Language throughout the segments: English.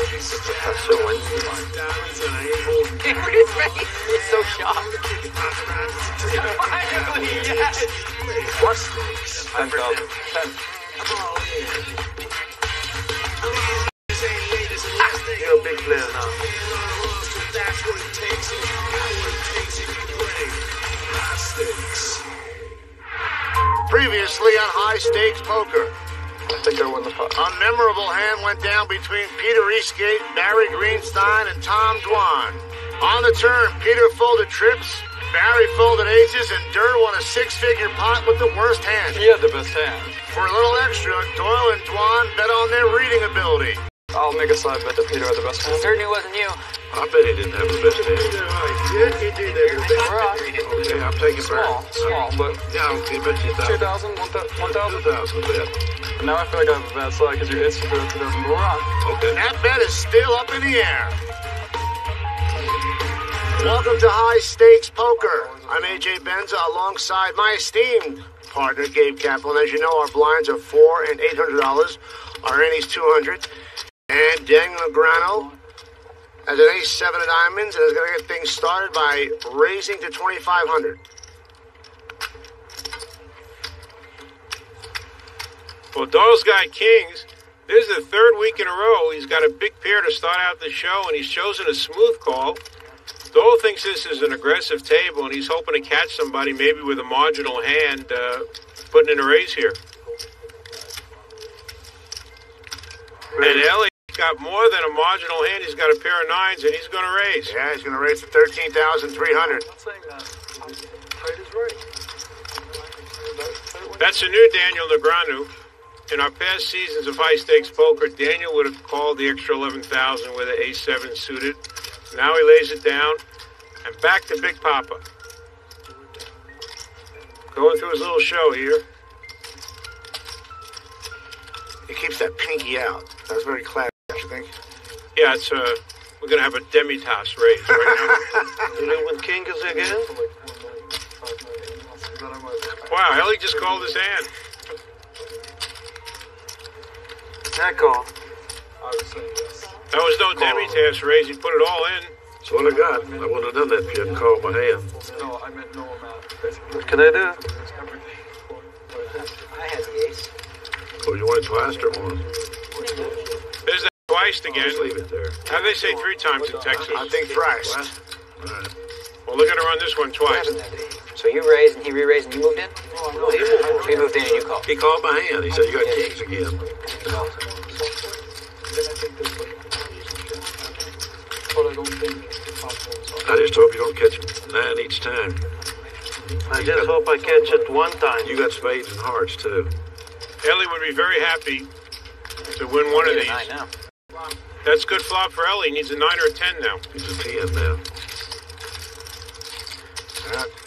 His face is so shocked. Finally, yes. What? 10,000. 10. You're a big player now. Previously on High Stakes Poker. I think I won the pot. A memorable hand went down between Peter Eastgate, Barry Greenstein, and Tom Dwan. On the turn, Peter folded trips, Barry folded aces, and Durr won a six-figure pot with the worst hand. He had the best hand. For a little extra, Doyle and Dwan bet on their reading ability. I'll make a side bet that Peter had the best hand. Certainly wasn't you. I bet he didn't have the best hand. Yeah, he did have the best hand. Okay, I'll take it back. Small, but Yeah, okay, bet you 1,000. 2,000, 1,000. 2,000 bet. But now I feel like I have a bad side because your instant 2,000 go wrong. Okay. That bet is still up in the air. Welcome to High Stakes Poker. I'm AJ Benza alongside my esteemed partner, Gabe Kaplan. As you know, our blinds are $400 and $800. Our ante's $200. And Daniel Negreanu has an ace-7 of diamonds and is going to get things started by raising to $2,500. Well, Doyle's got kings. This is the third week in a row. He's got a big pair to start out the show, and he's chosen a smooth call. Doyle thinks this is an aggressive table, and he's hoping to catch somebody maybe with a marginal hand putting in a raise here. And Ellie got more than a marginal hand. He's got a pair of nines, and he's going to raise. Yeah, he's going to raise to $13,300. I'm not saying that. Tight is right. That's a new Daniel Negreanu. In our past seasons of high stakes poker, Daniel would have called the extra 11,000 with an ace-7 suited. Now he lays it down, and back to Big Papa. Going through his little show here. He keeps that pinky out. That's very clever, don't you think? Yeah, it's we're gonna have a demi-toss raise right You know when king is again? now. Wow, Ellie just called his hand. That call. That was no demi-toss raise. He put it all in. That's what I got. I wouldn't have done that if you hadn't called my hand. No, I meant no amount. What can I do? I had the ace. Oh, you want it twice or once? There's that twice again. Just leave it there. How do they say three times in Texas? I think thrice. Right. Well, they're gonna run this one twice. So you raised and he re-raised and you moved in? No, he moved. He moved in and you called. He called my hand. He said, you got kings again. I just hope you don't catch 9 each time. I just hope I catch it one time. You got spades and hearts, too. Ellie would be very happy to win one of these. Nine now. That's good flop for Ellie. He needs a 9 or a 10 now. He's a 10 now.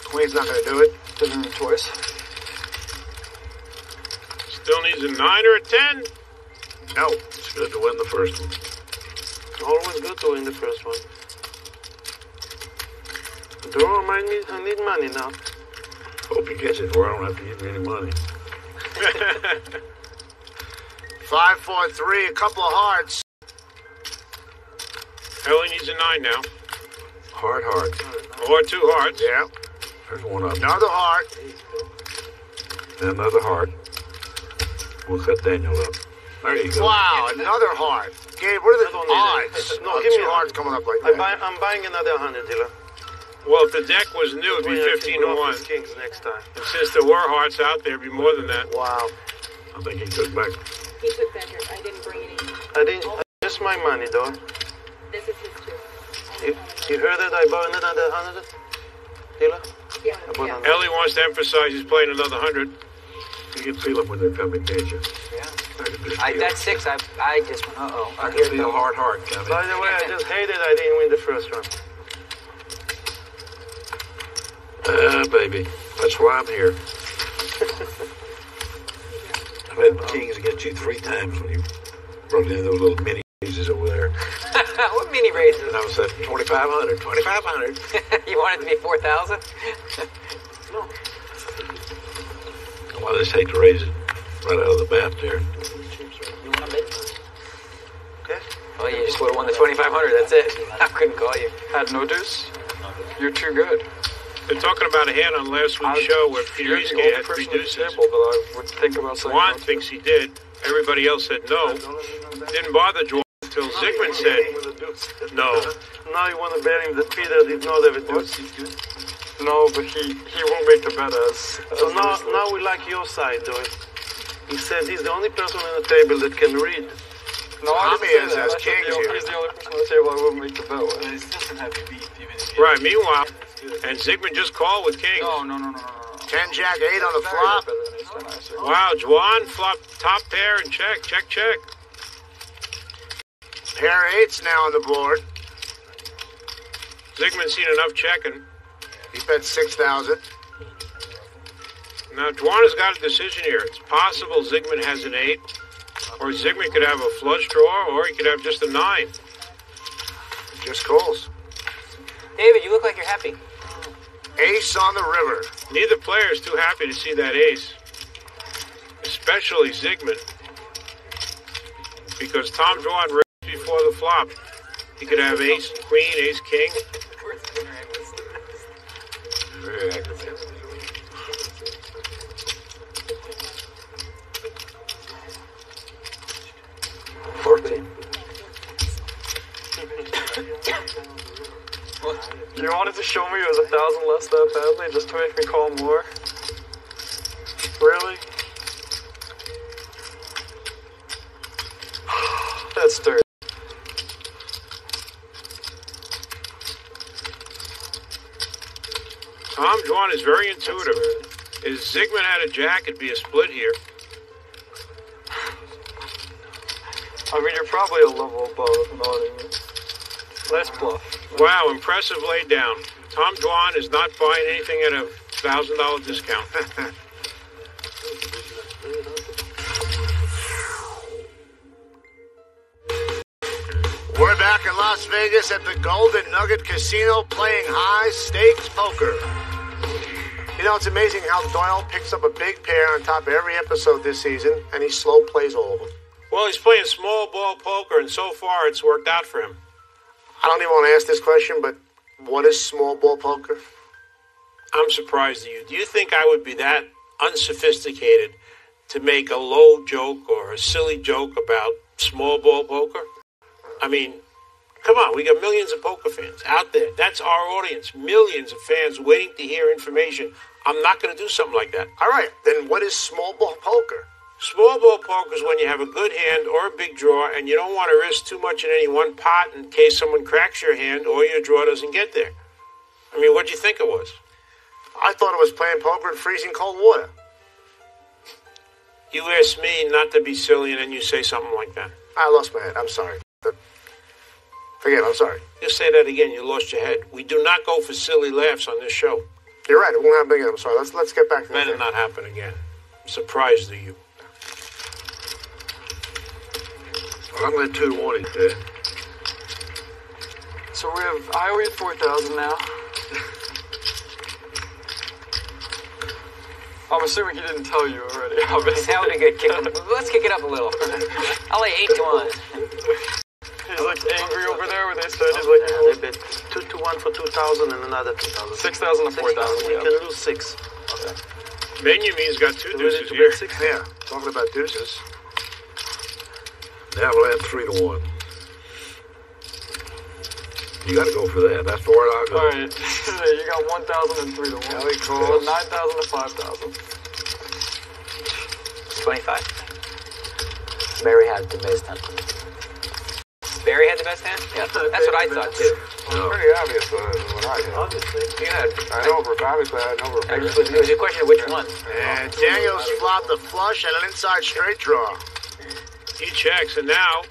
Queen's not going to do it. Doesn't need twice. Still needs a 9 or a 10. No. It's good to win the first one. Always good to win the first one. I need money now. Hope you catch it where I don't have to give me any money. 5, 4, 3, a couple of hearts. Ellie needs a 9 now. Heart. Or 2 hearts. Yeah. There's one up. Another heart. And another heart. We'll cut Daniel up. There you go. Wow, another heart. Gabe, what are the odds? No, of give me 2 a hearts coming up like that. I'm buying another 100, dealer. Well, if the deck was new, it'd be 15 to 1. Kings next time. And since there were hearts out there, it'd be more than that. Wow. I think he took back. He took that here. I didn't bring any. I didn't. Just my money, though. This is his too. You heard it? I bought another 100, dealer. Yeah. I bought another. Ellie wants to emphasize he's playing another 100. You can feel them when they're coming, can't you? Yeah. I can just I feel that it. 6, I just went, uh-oh. I can feel heart coming. By the way, I just hated I didn't win the first one. Baby. That's why I'm here. I've had kings against you 3 times when you brought in those little mini raises over there. What mini raises? And I was at 2,500, 2,500. You want it to be 4,000? No. Well, I just hate to raise it right out of the bat there. You want a bit? Okay. Well, you just would have won the 2,500. That's it. I couldn't call you. Had no deuce? You're too good. They're talking about a hand on last week's show where Peter You're the Eastgate only had 3 person at the deuces. table that I would think about saying Juan no to. thinks he did. Everybody else said no. Didn't bother Juan until Zygmunt said no. Now you want to bet him that Peter did not have a deuce. No, but he won't make the bet as So now we like your side, Doyle. He said he's the only person on the table that can read. No, I Tommy didn't is say that. as I said king here. he's the only person on the table I wouldn't make the bet with. Right, meanwhile, and Zygmunt just called with kings. No. 10 Jack 8 on the flop. Wow, Juan flopped top pair and check. Pair 8's now on the board. Zygmunt's seen enough checking. He bet 6,000. Now, Juan has got a decision here. It's possible Zygmunt has an 8, or Zygmunt could have a flush draw, or he could have just a 9. Just calls. David, you look like you're happy. Ace on the river. Neither player is too happy to see that ace, especially Zygmunt, because Tom Juan raised before the flop. He could have ace, queen, ace, king. Very aggravating. You wanted to show me it was 1,000 less that badly just to make me call more? Really? That's dirty. Tom Juan is very intuitive. If Zygmunt had a jack, it'd be a split here. I mean, you're probably a level above, you know what I mean? Nice bluff. Wow, impressive laid down. Tom Juan is not buying anything at a $1,000 discount. We're back in Las Vegas at the Golden Nugget Casino playing high stakes poker. You know, it's amazing how Doyle picks up a big pair on top of every episode this season, and he slow plays all of them. Well, he's playing small ball poker, and so far it's worked out for him. I don't even want to ask this question, but what is small ball poker? I'm surprised at you. Do you think I would be that unsophisticated to make a low joke or a silly joke about small ball poker? I mean, come on, we got millions of poker fans out there. That's our audience. Millions of fans waiting to hear information. I'm not going to do something like that. All right, then what is small ball poker? Small ball poker is when you have a good hand or a big draw and you don't want to risk too much in any one pot in case someone cracks your hand or your draw doesn't get there. I mean, what'd you think it was? I thought it was playing poker in freezing cold water. You asked me not to be silly and then you say something like that. I lost my head. I'm sorry. Forget it. I'm sorry. You say that again, you lost your head. We do not go for silly laughs on this show. You're right. It won't happen again. I'm sorry. Let's get back to Better this. not happen again. I'm surprised at you. I'm going to 2-1 it there. So I owe you 4,000 now. I'm assuming he didn't tell you already, obviously. That would be good. Let's kick it up a little. I'll lay 8 to 1. He's like angry over there where they said he's like, They bet 2 to 1 for 2,000 and another 2,000. 6,000 to 4,000. We Yeah. can lose 6. Okay. Benjamin's got 2 Do we need deuces to here. bet 6? Yeah, talking about deuces. Now we'll add 3 to 1. You got to go for that. That's the word I'll go. Alright, you got 1,000 and 3 to 1. Now he So calls. 9,000 to 5,000. 25. Barry had the best hand. Barry had the best hand? Yeah, that's what I thought too. No. Pretty obvious what I had. Obviously. Obviously I had over. It was a question of which one. And Daniel's flopped a flush and an inside straight draw. He checks, and now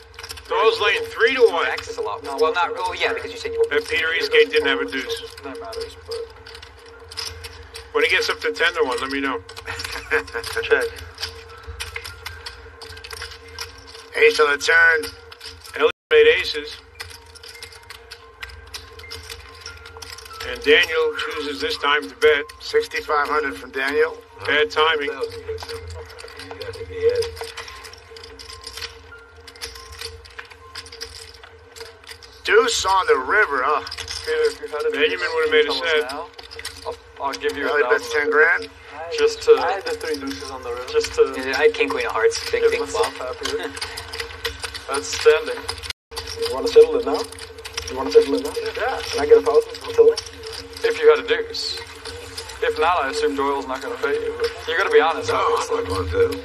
Doyle's laying 3 to 1. X is a lot. Well, not. Oh, yeah, because you said you were. And Peter Eastgate didn't have a deuce. That matters, but... When he gets up to 10 to 1, let me know. Check. Ace on the turn. Elliot made aces. And Daniel chooses this time to bet. 6,500 from Daniel. Bad timing. Deuce on the river, huh? Peter, if you had a Benjamin would have made a tell us set. now. I'll give you Belly bets 10 grand. Just to. I had the 3 deuces on the river. Just to. I had king, queen of hearts. Big Get flop. myself happier. That's standing. You want to settle it now? You want to settle it now? Yeah. Can I get 1,000 for tilting? If you had a deuce. If not, I assume Doyle's not going to pay you. But you got to be honest. No, I'm not going to.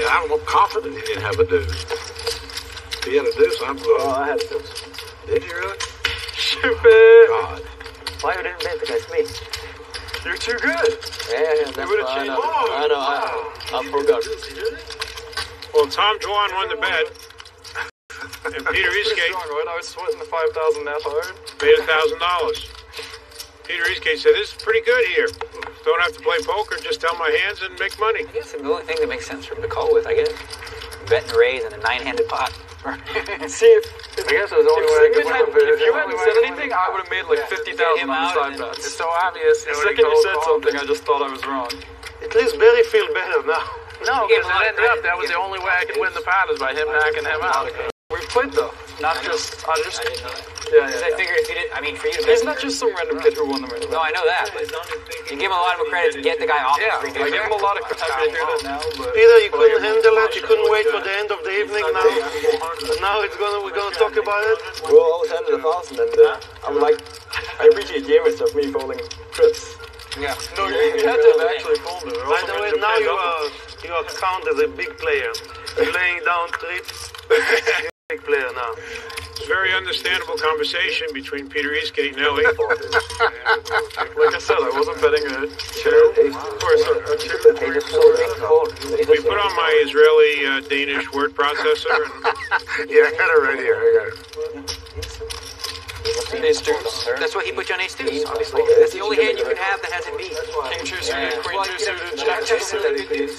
I'm confident he didn't have a deuce. If he had a deuce, I'm going. Oh, I had a deuce. Did you really? Stupid. God. Why you didn't bet against me? You're too good. Yeah, that's would've fine. changed. I know. I forgot. Well, Tom Dwan won the bet. And Peter Pretty Eastgate strong, right? I was sweating the 5,000 net hard. made $1,000. Peter Eastgate said, "This is pretty good here. Don't have to play poker, just tell my hands and make money." I guess the only thing that makes sense for him to call with, I guess. Bet and raise and a 9-handed pot. See, if I guess it was the only way I could win. if you hadn't said anything, I would have made like 50,000 on side bets. It's so obvious. The second you said something, I just thought I was wrong. At least Barry feel better now. No, You gave because him a lot it of ended up credit. that was the only way I could win the pot is by him knocking him out. We've played though, not just. I just. I didn't know that. Yeah, Because yeah. I figured if you did, I mean, for you to He's bet, not just some random kid who won the race. no, I know that, but you give him a lot of credit to get the guy off Yeah, the free I give him a lot of credit. Happy to hear that now, but Peter, you couldn't handle it. You couldn't wait for the end of the evening. Now we're gonna talk about it. Well, I was handed 1,000, and I would like. I appreciate James of me folding trips. Yeah. no, you had to have actually folded it. By the way, now you are counted as a big player. You're laying down trips. Big player now. It's a very understandable conversation between Peter Eastgate and Ellie. Like I said, I wasn't betting a two. Or sorry, a two. We put on my Israeli Danish word processor, and Yeah, I got it right here. I got it. Ace deuce. That's what he put you on ace deuce, obviously. That's the only hand you can have that has it beat. King two suited, queen two suited, jack two suited.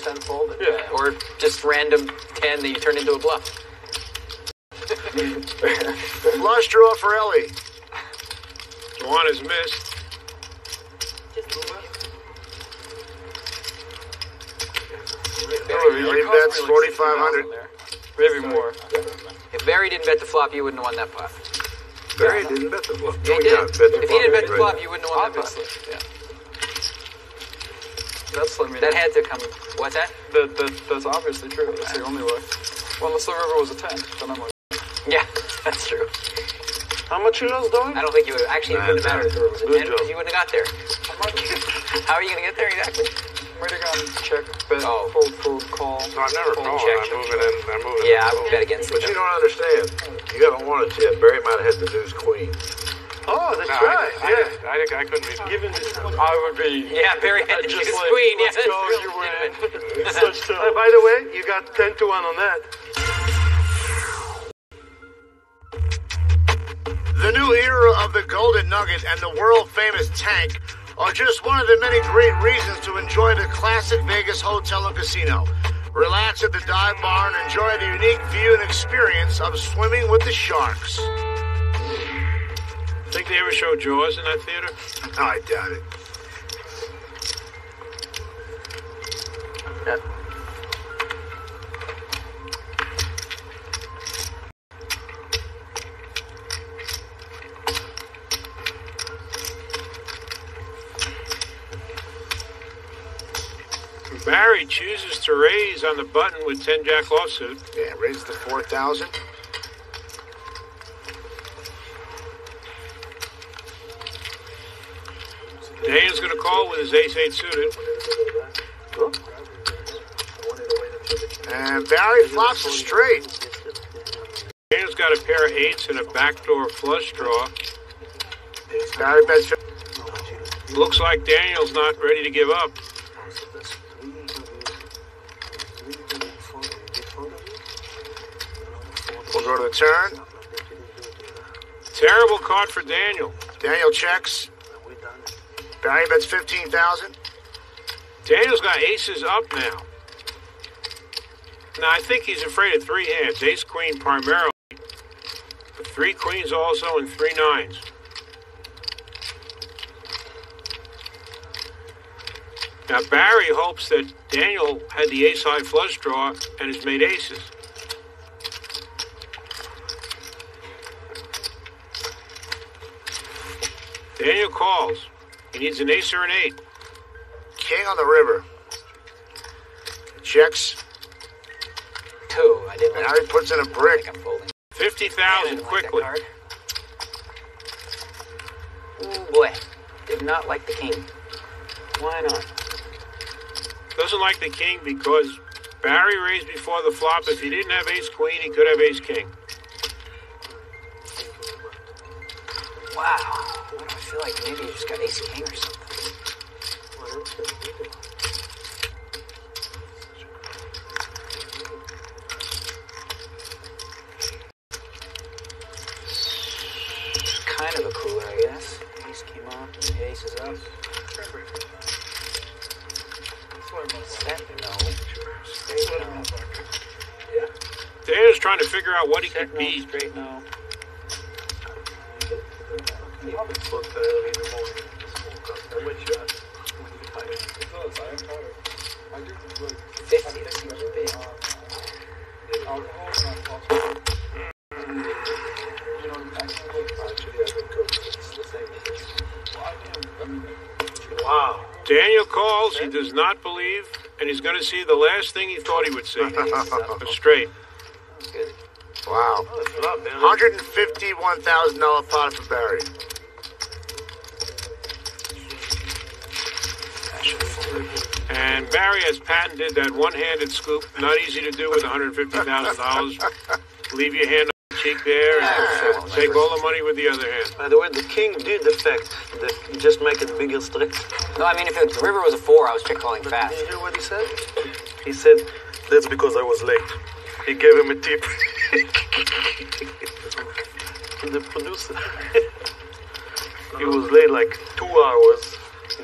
Yeah. Or just random 10 that you turn into a bluff. Flush draw for Ellie. Dwan has missed. Ellie bets 4,500. Maybe more. If Barry didn't bet the flop, you wouldn't have won that pot. Barry didn't bet the bluff. Yeah, he did. If he didn't bet the flop, you wouldn't have won that Obviously, pot. yeah. That's let me. That had to come. What's that? That's obviously true. That's the only way. Well, unless the river was a 10, then I'm like, Yeah, that's true. How much you lost, Doyle? I don't think you would actually, it wouldn't have mattered if it was a Good 10 job. because you wouldn't have got there. How are you going to get there exactly? might have gone check, bet, Oh. fold, call. No, I never Fold, called. check, I'm check. moving in. I'm moving in. Yeah, I would bet against But it. you don't understand. You haven't won it yet. Barry might have had the deuce queen. Oh, that's right. Yeah. I couldn't be given this. I would be. Yeah, Barry had to just choose like, queen. let's Yeah, go, that's you real. win. Such a. By the way, you got 10-1 on that. The new era of the Golden Nugget and the world-famous Tank are just one of the many great reasons to enjoy the classic Vegas hotel and casino. Relax at the dive bar and enjoy the unique view and experience of swimming with the sharks. Think they ever show Jaws in that theater? No, I doubt it. Barry chooses to raise on the button with 10-jack offsuit. Yeah, raise to 4,000. Daniel's going to call with his ace-8 suited. And Barry flops it straight. Daniel's got a pair of eights and a backdoor flush draw. Barry bets. Looks like Daniel's not ready to give up. We'll go to the turn. Terrible card for Daniel. Daniel checks. Barry bets 15,000. Daniel's got aces up now. Now, I think he's afraid of three hands. Ace-queen primarily. But three queens also and three nines. Now, Barry hopes that Daniel had the ace-high flush draw and has made aces. calls. He needs an ace or an 8. King on the river. Checks. 2. I didn't like Harry puts in a brick. I'm folding. 50,000 quickly. Oh boy. Did not like the king. Why not? Doesn't like the king because Barry raised before the flop. If he didn't have ace queen, he could have ace king. Wow. What do I feel like? Maybe you just got ace king or something. Kind of a cooler, I guess. Ace came off, and the ace is up. Set, no. Straight, no. Daniel's trying to figure out what he Set, could no. beat. Straight, no. 50, that seems big. Wow. Daniel calls, he does not believe, and he's going to see the last thing he thought he would see. A straight. Good. Wow. $151,000 pot for Barry. And Barry has patented that one-handed scoop. Not easy to do with $150,000. Leave your hand on the cheek there and take all the money with the other hand. By the way, the king did affect. Just make it bigger straight. No, I mean, if the river was a 4, I was check calling fast. Did you hear what he said? He said, that's because I was late. He gave him a tip. The producer. He was late like 2 hours.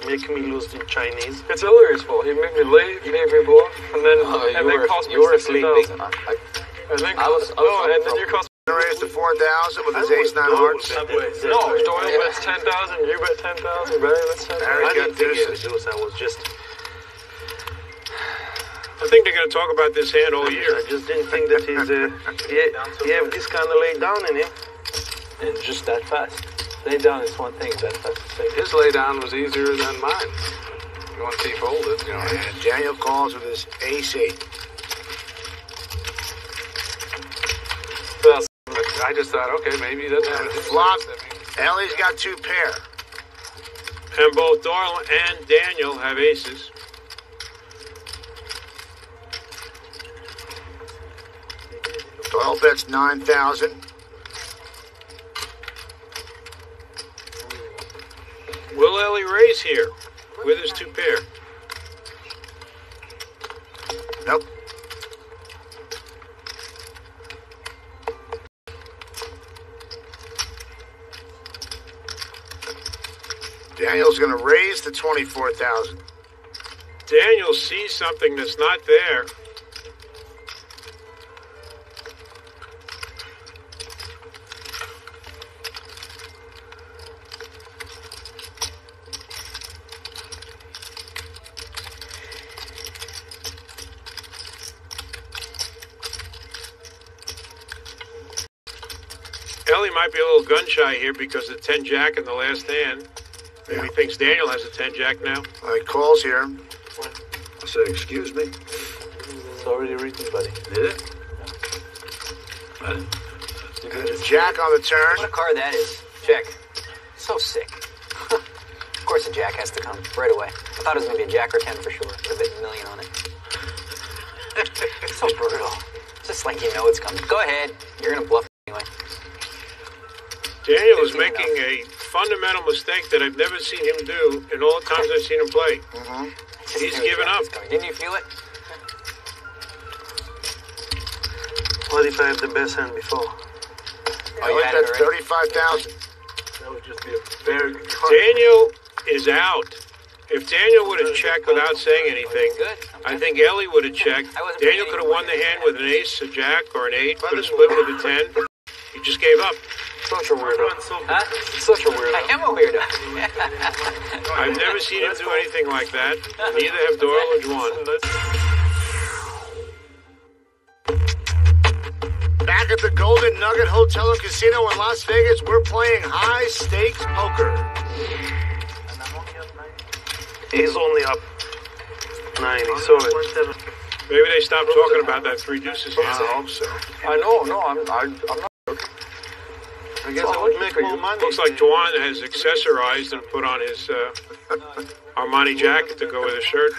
Making me lose in Chinese. It's Hillary's fault. He made me late, he made me bluff, and then cost me $60,000. And then you cost me. Raised to 4,000 with his ace 9 hearts. No, Doyle bets 10,000, you bet 10,000, Barry bets 10,000. Barry's I got didn't think he deuces. had deuce. I was just. I think they're going to talk about this hand all year. I just didn't think that he's. He have this kind of lay down in him. And just that fast. Lay down is one thing, that fast. His lay down was easier than mine. Once he folded, you know. And Daniel calls with his ace 8. I just thought, okay, maybe he doesn't have a Flop. Ellie's got 2 pair. And both Doyle and Daniel have aces. Doyle bets 9,000. Will Ellie raise here with his 2 pair? Nope. Daniel's going to raise to 24,000. Daniel sees something that's not there. Ellie might be a little gun shy here because of 10 jack in the last hand. Maybe he thinks Daniel has a 10 jack now. He calls here. I said, excuse me. It's already written, buddy. Did it? And a jack on the turn. What a card that is. Check. So sick. Of course a jack has to come right away. I thought it was going to be a jack or 10 for sure. With a big million on it. It's so brutal. It's just like you know it's coming. Go ahead. You're going to bluff anyway. Daniel is making a fundamental mistake that I've never seen him do in all the times I've seen him play. He's given up. Didn't you feel it? What if I have the best hand before? I bet 35,000. That would just be a very good card. Daniel is out. If Daniel would have checked without saying anything, I think Ellie would have checked. Daniel could have won the hand with an ace, a jack, or an 8. Could have split with a 10. He just gave up. Such a weirdo. Huh? Such a weirdo. I am a weirdo. I've never seen him do anything like that. Neither have Doyle or Juan. Back at the Golden Nugget Hotel and Casino in Las Vegas, we're playing high-stakes poker. He's only up 9. He saw it. Maybe they stopped talking about that 3 deuces hand. I hope so. I know, no, I'm not. I guess I would make more money. Looks like Dwan has accessorized and put on his Armani jacket to go with his shirt.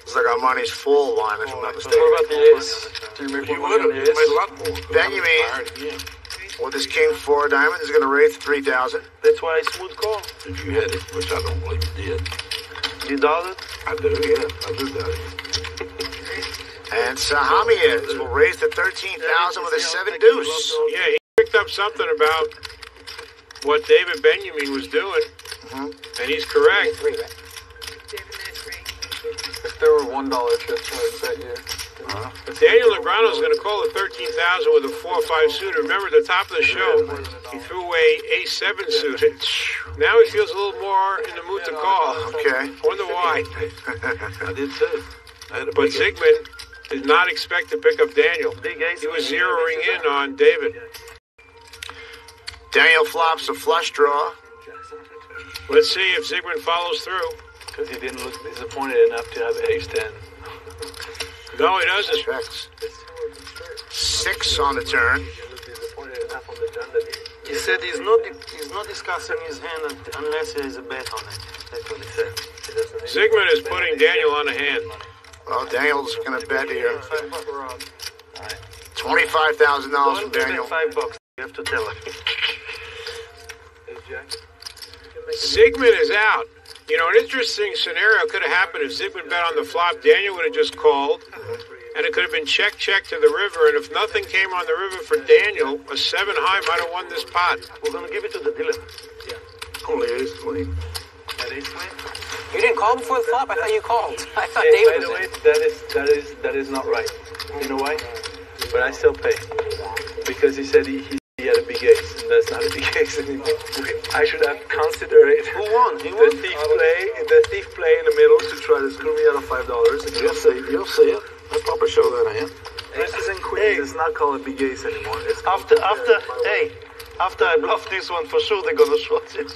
It's like Armani's full line, if I'm not mistaken. What about the ace? Do you make more money on the ace? Made a lot more. Benjamin, with his king 4 diamond, is going to raise to 3,000. That's why I smooth call. If you had it, which I don't believe you did. You doubt it? I do, yeah. I do doubt it. And Sahamiez will raise to 13,000 with a 7 deuce. Yeah, he picked up something about what David Benjamin was doing, and he's correct. If there were $1 chips, I'd bet you. But Daniel Negreanu is going to call it 13,000 with a 4-5 suited. Remember, at the top of the show, he threw away A7 suited. Now he feels a little more in the mood to call. Okay. I wonder why. I did too. But Zygmunt did not expect to pick up Daniel. He was zeroing in on David. Daniel flops a flush draw. Let's see if Zygmunt follows through. Because he didn't look disappointed enough to have ace-10. No, he doesn't. Checks. 6 on the turn. He said he's not discussing his hand unless there is a bet on it. That's what he said. Zygmunt is putting Daniel on a hand. Well, Daniel's going to bet here. $25,000 from Daniel. $5. You have to tell him. Zygmunt is out. You know, an interesting scenario could have happened if Zygmunt bet on the flop. Daniel would have just called, and it could have been check to the river. And if nothing came on the river for Daniel, a 7 high might have won this pot. We're going to give it to the dealer. Only ace queen. You didn't call before the flop? I thought you called. I thought David was in. That is not right. You know why? But I still pay. Because he said he had a big ace, and that's not a big ace anymore. I should have considered it. Who won? The thief play in the middle to try to screw me out of $5. You'll see it. I'll probably show that hand. Aces and queens is not called a big ace anymore. It's After I bluff this one, for sure they're gonna short it.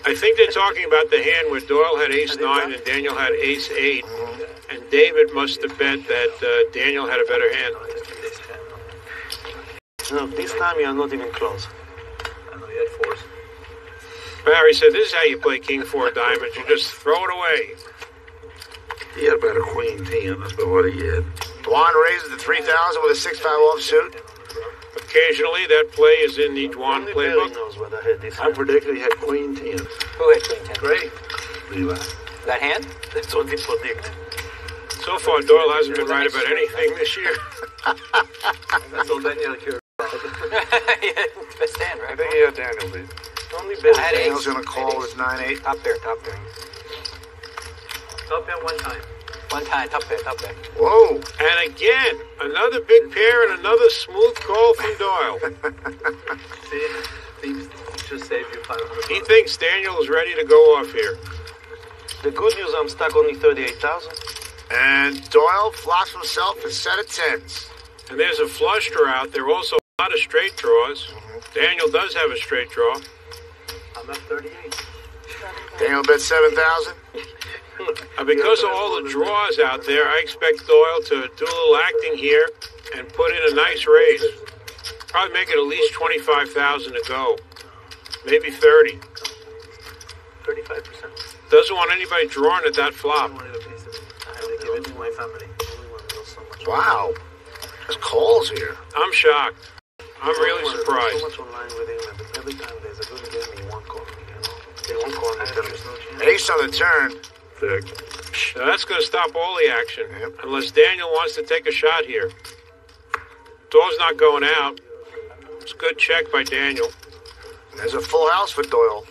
I think they're talking about the hand where Doyle had ace-9 and Daniel had ace-8, and David must have bet that Daniel had a better hand. No, this time you are not even close. I know, he had 4s. Barry said, this is how you play king 4 diamonds. You just throw it away. He had about a queen 10. That's about what he had. Dwan raises to 3,000 with a 6-5 offsuit. Occasionally, that play is in the Dwan playbook. Knows what I had this I predicted he had queen 10. Who had queen 10? Great. Levi. That hand? That's what we predict. So far, Doyle hasn't been right about anything this year. That's all Daniel cared. Best hand, right? I think he had Daniel lead. Only bet. I had Daniel's ace. going to call with 9-8. Top pair. Top pair one time. One time, top pair. Whoa. And again, another big pair and another smooth call from Doyle. See, he just saved you $500. He thinks Daniel is ready to go off here. The good news, I'm stuck only 38,000. And Doyle flops himself a set of 10s. And there's a flush draw out there. Also, a lot of straight draws. Daniel does have a straight draw. I'm at 38. Daniel bet 7,000. Because of all the draws out there, I expect Doyle to do a little acting here and put in a nice raise. Probably make it at least 25,000 to go. Maybe 30. 35%. Doesn't want anybody drawing at that flop. I wanted a piece of it. I had to give it to my family. Wow. There's calls here. I'm shocked. I'm really So surprised. much online with him, but every time there's a good game, he won't call me, you know? They won't call me. Ace on the turn. Now that's going to stop all the action, unless Daniel wants to take a shot here. Doyle's not going out. It's a good check by Daniel. There's a full house for Doyle.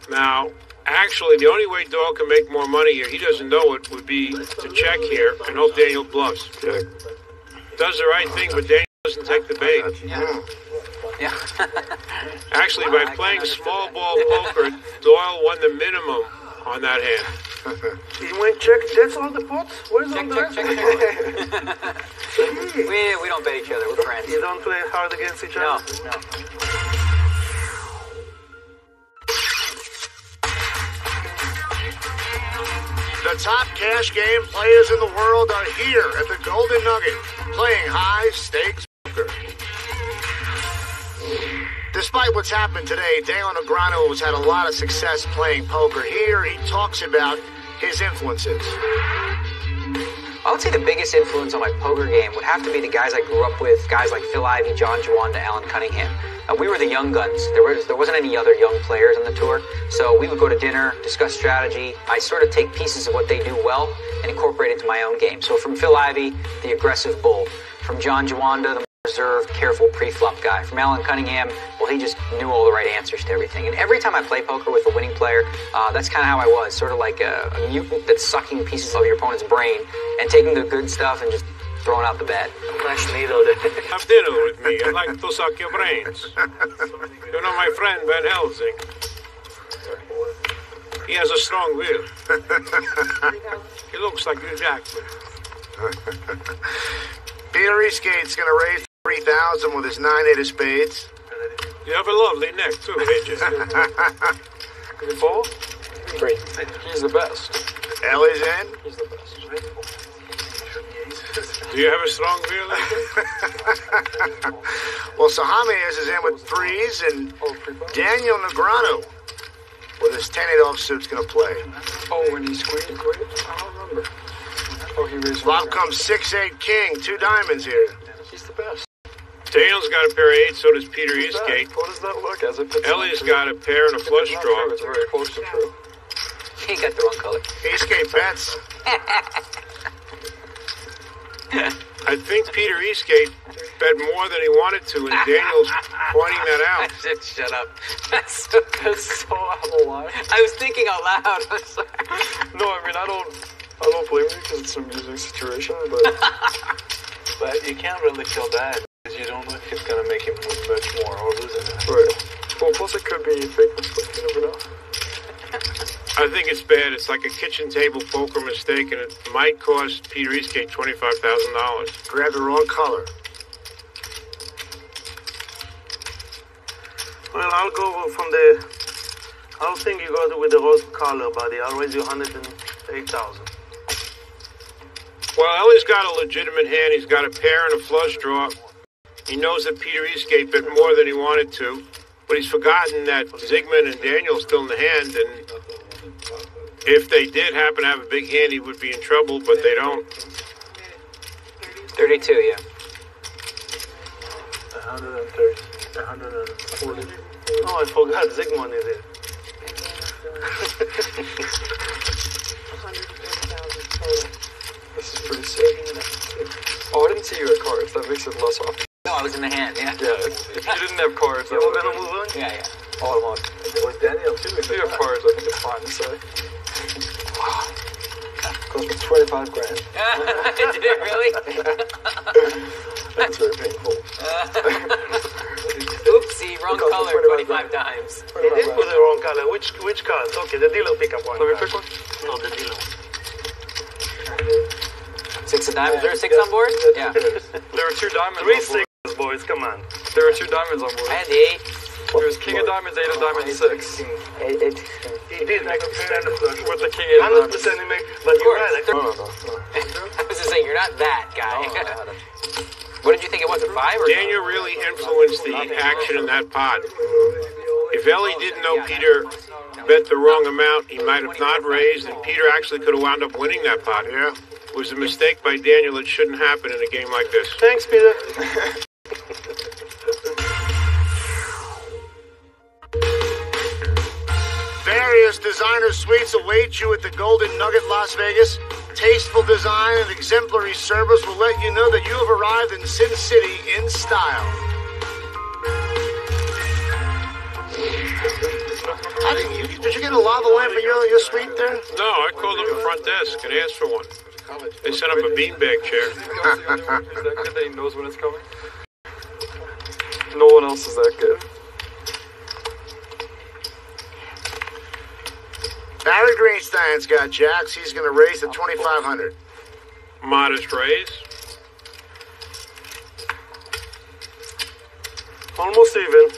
Now, actually, the only way Doyle can make more money here, he doesn't know it, would be to check here and hope Daniel bluffs. Does the right thing, but Daniel doesn't take the bait. Yeah. Actually, by playing small ball poker, Doyle won the minimum on that hand. He went check. That's all the pots? Where's all the rest? We don't bet each other. We're friends. You don't play hard against each other? No. The top cash game players in the world are here at the Golden Nugget, playing high-stakes poker. Despite what's happened today, Daniel Negreanu has had a lot of success playing poker. Here he talks about his influences. I would say the biggest influence on my poker game would have to be the guys I grew up with, guys like Phil Ivey, John Juanda, Alan Cunningham. We were the young guns. There wasn't any other young players on the tour, so we would go to dinner, discuss strategy. I sort of take pieces of what they do well and incorporate it into my own game. So from Phil Ivey, the aggressive bull. From John Juanda, the reserved, careful pre-flop guy. From Alan Cunningham, well, he just knew all the right answers to everything. And every time I play poker with a winning player, that's kind of how I was, sort of like a mutant that's sucking pieces of your opponent's brain and taking the good stuff and just throwing out the bad. Nice needle. Have dinner with me. I'd like to suck your brains. You know my friend Van Helsing. He has a strong will. He looks like Hugh Jackman. Peter Eastgate's going to raise 3,000 with his 9-8 of spades. You have a lovely neck, too, Regis. 4? 3. He's the best. Ellie's in. He's the best. Do you have a strong will, Regis? Well, Harman is in with 3s, and Daniel Negreanu with his 10-8 offsuit's going to play. Oh, when he squeezed? I don't remember. Oh, he raised. Flop comes 6-8 king, 2 diamonds here. He's the best. Daniel's got a pair of 8s, so does Peter Eastgate. What does that look as? Ellie's got a pair and a flush draw. It's very close to true. He got the wrong color. Eastgate bets. I think Peter Eastgate bet more than he wanted to, and Daniel's pointing that out. Shut up. That's so out of line. I was thinking out loud. I'm sorry. No, I mean, I don't blame you because it's an amusing situation, but you can't really kill that because you don't know if it's gonna make him lose much more or lose it. Right. Well, plus it could be fake mistake. You never know. I think it's bad. It's like a kitchen table poker mistake, and it might cost Peter Eastgate $25,000. Grab the wrong color. Well, I'll go from the... I don't think you go with the rose color, buddy. I'll raise you 108,000. Well, Ellie's got a legitimate hand. He's got a pair and a flush draw. He knows that Peter Eastgate bet more than he wanted to, but he's forgotten that Zygmunt and Daniel's still in the hand, and if they did happen to have a big hand, he would be in trouble, but they don't. 32, yeah. 130. 140. Oh, I forgot Zygmunt is it. 140,000 total. This is pretty sick. Oh, I didn't see you at cards. That makes it less awkward. No, I was in the hand, yeah. Yeah, if you didn't have cards, that We're would gonna move on? Yeah, yeah. all I want. With Daniel too. If you have cards, I think it's fine to say. Cost me 25 grand. Did it really? That's very painful. Oopsie, wrong color 25 times. He did put the wrong color. Which card? Okay, the dealer pick up one. Let me pick one. No, the dealer. 6 of diamonds. Is there a 6 on board? Yeah. There were 2 diamonds 3 on board. sixes, boys. Come on. There were 2 diamonds on board. I had the 8. There was king of diamonds, 8 of diamonds, 6. He did make a standard flush. With the king 100% of diamonds. he make, but you're right. No. I was just saying, you're not that guy. What did you think it was, a 5 or Daniel really influenced the action in that pot. If Ellie didn't know Peter bet the wrong amount, he might have not raised, and Peter actually could have wound up winning that pot. Yeah. It was a mistake by Daniel that shouldn't happen in a game like this. Thanks, Peter. Various designer suites await you at the Golden Nugget, Las Vegas. Tasteful design and exemplary service will let you know that you have arrived in Sin City in style. Did you get a lava lamp in your suite there? No, I called up the front desk and asked for one. They set up a beanbag chair. Is that good that he knows when it's coming? No one else is that good. Barry Greenstein's got jacks. He's going to raise to 2,500. Modest raise. Almost even.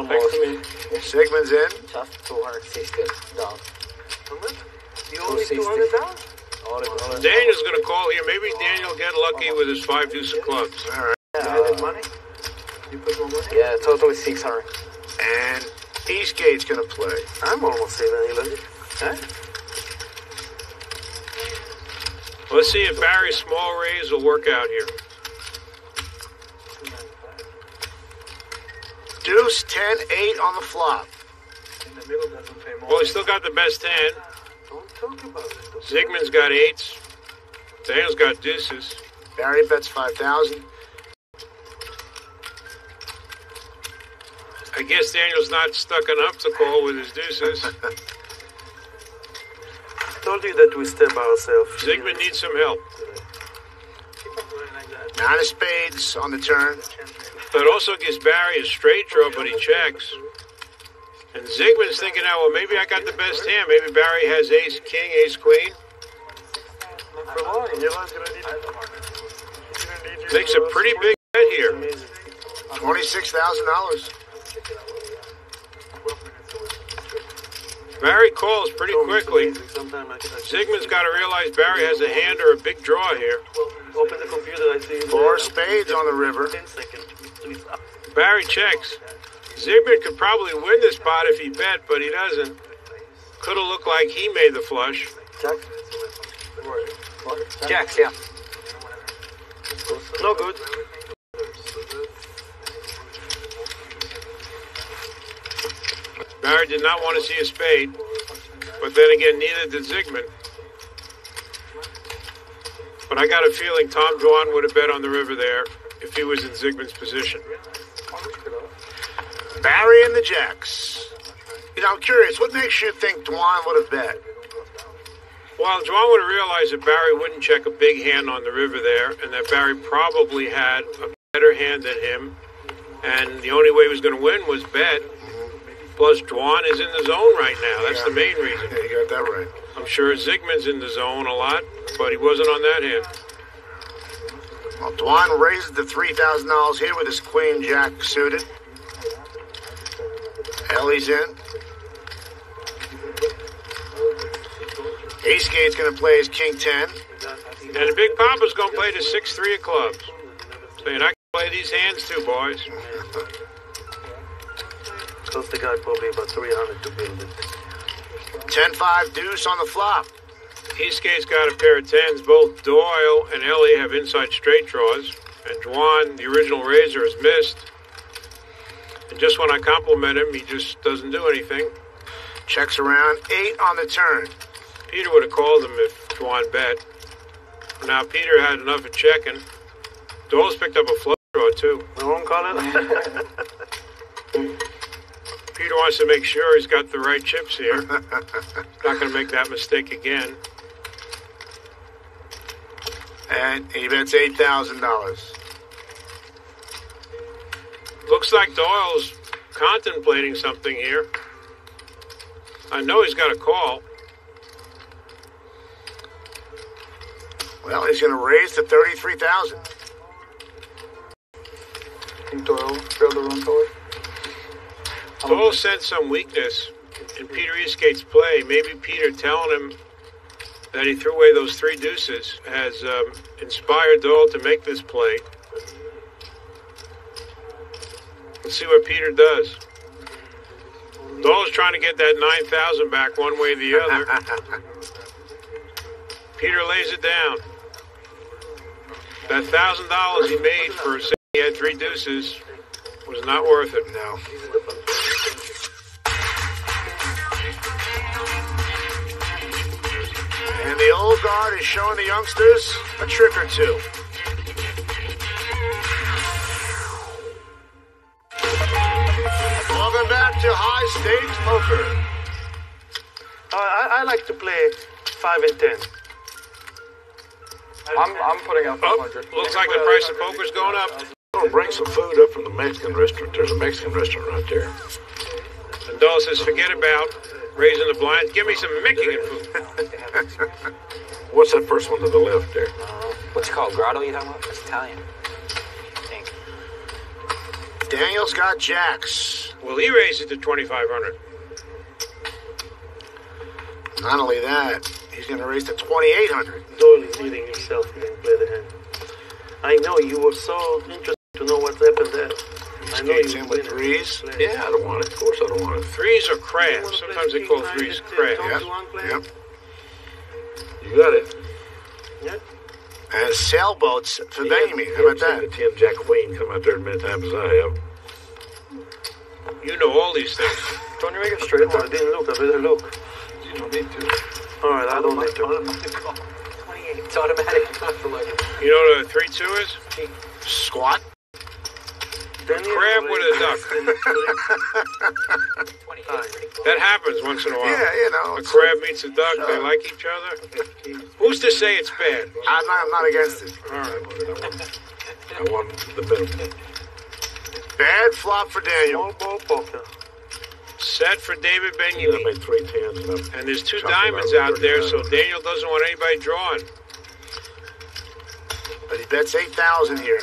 Thanks to me. Sigmund's in. Tough, 260 dollars. You Only $200? Daniel's going to call here. Maybe Daniel get lucky with his 5 deuce of clubs. All right. Yeah, money? You put more money? Yeah, totally 600. And Eastgate's going to play. I'm almost saving it. Huh? Let's see if Barry's small raise will work out here. Deuce, 10-8 on the flop. In the middle doesn't pay more. Well, he's still got the best hand. Don't talk about it. Zygmunt's got 8s. Daniel's got deuces. Barry bets 5,000. I guess Daniel's not stuck enough to call with his deuces. Told you that we step ourselves. Zygmunt needs some help. 9 of spades on the turn. That also gives Barry a straight draw, but he checks. And Zygmunt's thinking now, well, maybe I got the best hand. Maybe Barry has ace, king, ace, queen. Makes a pretty big bet here. $26,000. Barry calls pretty quickly. Zygmunt's got to realize Barry has a hand or a big draw here. Open the computer, I see 4 spades on the river. 10 seconds. Barry checks. Zygmunt could probably win this spot if he bet, but he doesn't. Could have looked like he made the flush. Jacks, yeah. No good. Barry did not want to see a spade, but then again, neither did Zygmunt. But I got a feeling Tom Dwan would have bet on the river there if he was in Zygmunt's position. Barry and the Jacks. You know, I'm curious, what makes you think Dwan would have bet? Well, Dwan would have realized that Barry wouldn't check a big hand on the river there, and that Barry probably had a better hand than him, and the only way he was going to win was bet. Plus, Dwan is in the zone right now. That's the main reason. Yeah, you got that right. I'm sure Zygmunt's in the zone a lot, but he wasn't on that hand. Well, Dwan raises the $3,000 here with his queen jack suited. Ellie's in. Ace-Gate's going to play his king 10. And the Big Papa's going to play the 6-3 of clubs. Saying, I can play these hands too, boys. Cost the guy probably about 300 to build it. 10-5 deuce on the flop. Eastgate's got a pair of 10s. Both Doyle and Ellie have inside straight draws. And Dwan, the original raiser, has missed. And just when I compliment him, he just doesn't do anything. Checks around, 8 on the turn. Peter would have called him if Dwan bet. Now, Peter had enough of checking. Doyle's picked up a flush draw, too. We won't call it. Peter wants to make sure he's got the right chips here. Not going to make that mistake again. And he bets $8,000. Looks like Doyle's contemplating something here. I know he's got a call. Well, he's going to raise to $33,000. Doyle failed the run forward. Doyle sensed some weakness in Peter Eastgate's play. Maybe Peter telling him that he threw away those 3 deuces has inspired Doyle to make this play. Let's see what Peter does. Doyle's trying to get that 9,000 back one way or the other. Peter lays it down. That $1,000 he made for saying he had 3 deuces was not worth it. No. And the old guard is showing the youngsters a trick or two. Welcome back to High Stakes Poker. I like to play 5 and 10. I'm putting out 500. Looks like the price of poker's going up. Oh, bring some food up from the Mexican restaurant. There's a Mexican restaurant right there. And Doyle says, forget about raising the blinds. Give me some Mexican food. What's that first one to the left there? What's it called? Grotto you talking about? It's Italian. I think. Daniel's got jacks. Well, he raised it to 2,500. Not only that, He's going to raise to 2,800. Doyle is eating himself and play the hand. I know you were so interested to know what happened there. I know Skates you in with threes. Yeah, I don't want it. Of course I don't want it. Threes are crabs. Sometimes they call threes crabs. Yep. You got it. Yeah. And sailboats for Benjamin. How about that? The 10 Jack Queen come out there as many times as I have. You know all these things. Tony Rager straight. I didn't look. I better look. You don't need to. All right, I don't need to. 28. It's automatic. You know what a 3-2 is? Squat. Crab with a duck. That happens once in a while. Yeah, you know. A crab meets a duck. They like each other. Who's to say it's bad? I'm not against it. All right. I want the better. Bad flop for Daniel. Small ball poker. Set for David I Benjamin. made 3 10s. And there's 2 diamonds out there, so Daniel doesn't want anybody drawing. But he bets 8,000 here.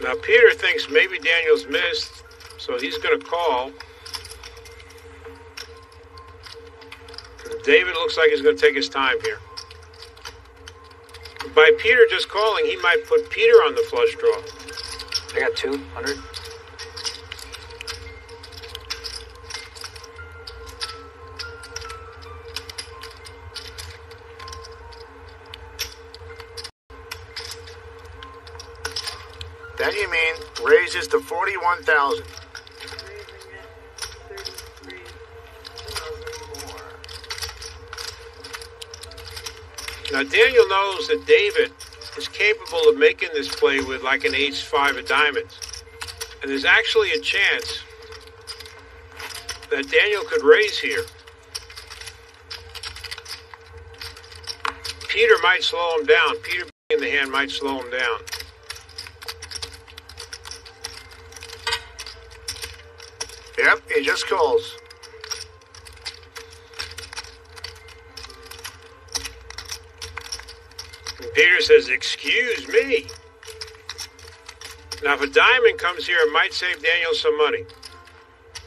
Now, Peter thinks maybe Daniel's missed, so he's going to call. David looks like he's going to take his time here. By Peter just calling, he might put Peter on the flush draw. I got 200. Then you mean raises to 41,000. Now, Daniel knows that David is capable of making this play with like an ace-5 of diamonds. And there's actually a chance that Daniel could raise here. Peter might slow him down. Peter in the hand might slow him down. Yep, he just calls. And Peter says, "Excuse me." Now, if a diamond comes here, it might save Daniel some money.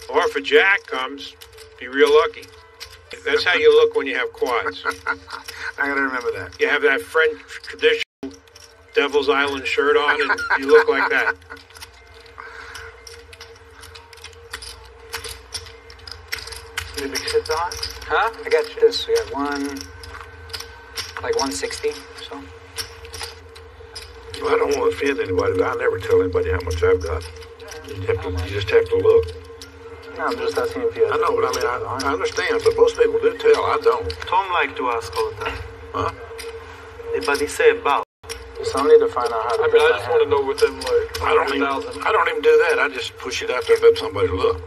Or if a jack comes, be real lucky. That's how you look when you have quads. I gotta remember that. You have that French traditional Devil's Island shirt on, and you look like that. Maybe sit on? Huh? I got this. I got like 160 or so. Well, I don't want to offend anybody, but I never tell anybody how much I've got. You just have to look. No, I'm just asking if you I know, but I mean, I understand, but most people do tell. I don't. Tom like to ask all the time. Huh? But he say about. Some need to find out how to. I mean, I just want to know within like I don't even do that. I just push it out there and let somebody look.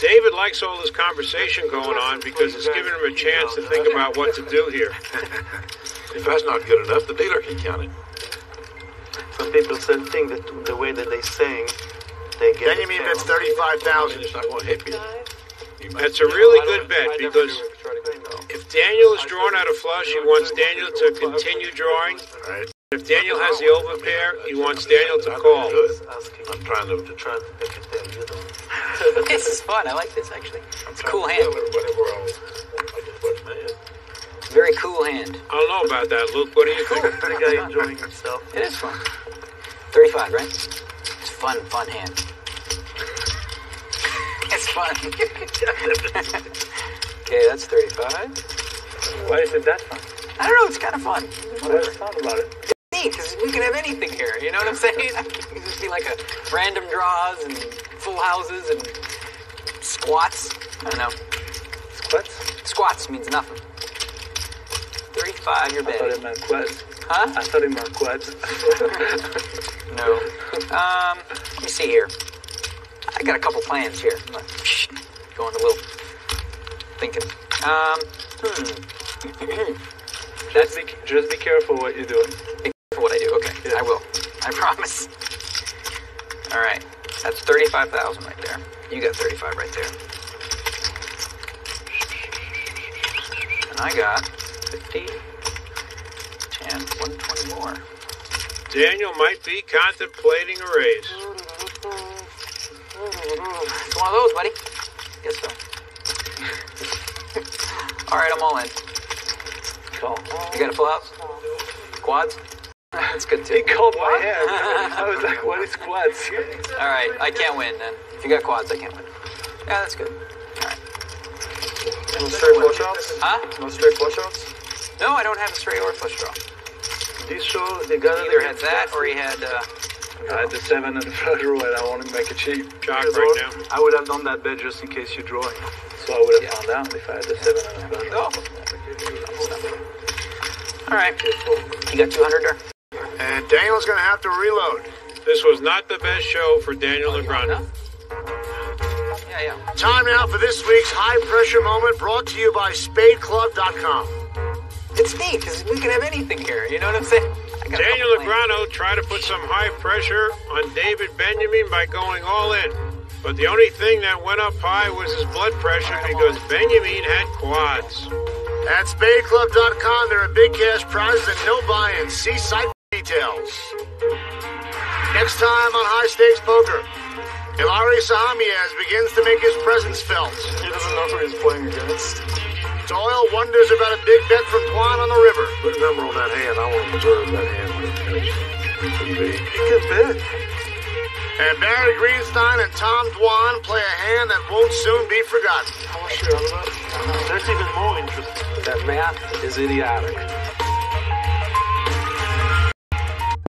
David likes all this conversation going on because it's giving him a chance to think about what to do here. If that's not good enough, the dealer can count it. Some people think that the way that they sing, they get. Then you mean that's 35,000. It's not going to hit you. That's a really good bet because if Daniel is drawing out a flush, he wants Daniel to continue drawing. Right. If Daniel has the overpair, he wants Daniel to call. I'm trying to make it there. You know. This is fun. I like this, actually. It's a cool hand. Very cool hand. I don't know about that, Luke. What do you think? The guy enjoying himself. It is fun. 35, right? It's fun hand. It's fun. Okay, that's 35. Why is it that fun? I don't know. It's kind of fun. What's fun about it? It's neat because we can have anything here. You know what I'm saying? It can just be like a random draws and full houses and squats. I don't know. Squats? Squats means nothing. 35, you're I betting. thought it meant quads. Huh? I thought it meant quads. No. Let me see here. I got a couple plans here. I'm like, going a little thinking. Just be careful what you're doing. Be careful what I do. Okay, yeah. I will. I promise. All right, that's 35,000 right there. You got 35 right there. And I got 50, 10, 120 more. Daniel might be contemplating a raise. It's one of those, buddy. Guess so. All right, I'm all in. Call. You got a full house? Quads? That's good too. He called my hand. I was like, what is quads? All right, I can't win then. If you got quads, I can't win. Yeah, that's good. All right. No straight flush outs? Huh? No straight flush outs? No, I don't have a straight or a flush draw. These shows, they got Either had that or he had. I had the 7 and the flush draw, and I want to make it cheap. Shock right now. I would have done that bet just in case you draw. So I would have found out if I had the 7 and the flush draw. All right. You got 200 there? And Daniel's going to have to reload. This was not the best show for Daniel Negreanu. Yeah. Time now for this week's high-pressure moment brought to you by SpadeClub.com. It's neat because we can have anything here. You know what I'm saying? Daniel Negreanu tried to put some high pressure on David Benjamin by going all in. But the only thing that went up high was his blood pressure because Benjamin had quads. At SpadeClub.com, there are big cash prizes and no buy-ins. See site details. Next time on High Stakes Poker, Hilary Sahamias begins to make his presence felt. He doesn't know who he's playing against. Doyle wonders about a big bet from Tuan on the river. Put a number on that hand. I want to observe that hand. You can bet. And Barry Greenstein and Tom Dwan play a hand that won't soon be forgotten. How much do you have of that? That's even more interesting. That math is idiotic.